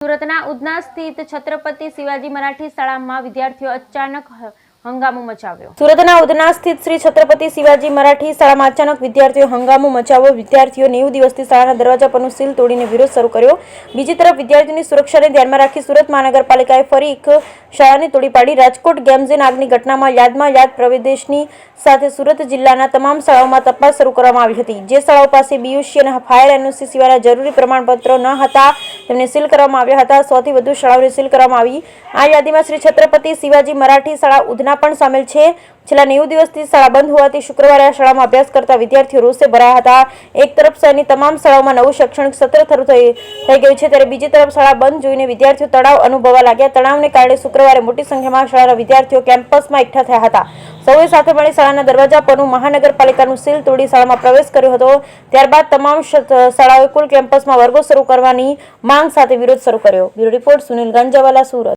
સુરતના ઉધના સ્થિત છત્રપતિ શિવાજી મરાઠી શાળામાં વિદ્યાર્થીઓ અચાનક હંગામો મચાવ્યો। સુરતના ઉધના સ્થિત શ્રી છત્રપતિ શિવાજી મરાઠી શાળામાં અચાનક વિદ્યાર્થીઓ હંગામો મચાવ્યો। વિદ્યાર્થીઓ 90 દિવસથી શાળાના દરવાજા પરનું સીલ તોડીને વિરોધ શરૂ કર્યો। બીજી તરફ વિદ્યાર્થીઓની સુરક્ષાને ધ્યાનમાં રાખી સુરત મહાનગરપાલિકાએ ફરી એક શાળાને તોડી પાડી। રાજકોટ ગેમઝોન આગની ઘટનામાં યાદ પ્રવેશની સાથે સુરત જિલ્લાના તમામ શાળાઓમાં તપાસ શરૂ કરવામાં આવી હતી। જે શાળાઓ પાસે બીયુસી અને ફાયર એનઓસી સિવાયના જરૂરી પ્રમાણપત્રો ન હતા તેમને સીલ કરવામાં આવ્યા હતા। 100 થી વધુ શાળાઓને સીલ કરવામાં આવી। આ યાદીમાં શ્રી છત્રપતિ શિવાજી મરાઠી શાળા ઉધના પણ સામેલ છે। છેલ્લા 90 દિવસથી શાળા બંધ હોવાથી શુક્રવારે આ શાળામાં અભ્યાસ કરતા વિદ્યાર્થીઓ રોષે ભરાયા હતા। એક તરફ શહેરની તમામ શાળાઓમાં નવું શૈક્ષણિક સત્ર શરૂ થઈ ગયું છે, ત્યારે બીજી તરફ શાળા બંધ જોઈને વિદ્યાર્થીઓ તણાવ અનુભવવા લાગ્યા। તણાવને કારણે શુક્રવારે મોટી સંખ્યામાં શાળાના વિદ્યાર્થીઓ કેમ્પસમાં એકઠા થયા હતા। સૌએ સાથે મળી શાળાના દરવાજા પરનું મહાનગરપાલિકાનું સીલ તોડી શાળામાં પ્રવેશ કર્યો હતો। ત્યારબાદ તમામ શાળાઓએ કુલ કેમ્પસમાં વર્ગો શરૂ કરવાની માંગ સાથે વિરોધ શરૂ કર્યો। Bureau report Sunil Ganjawala, Surat.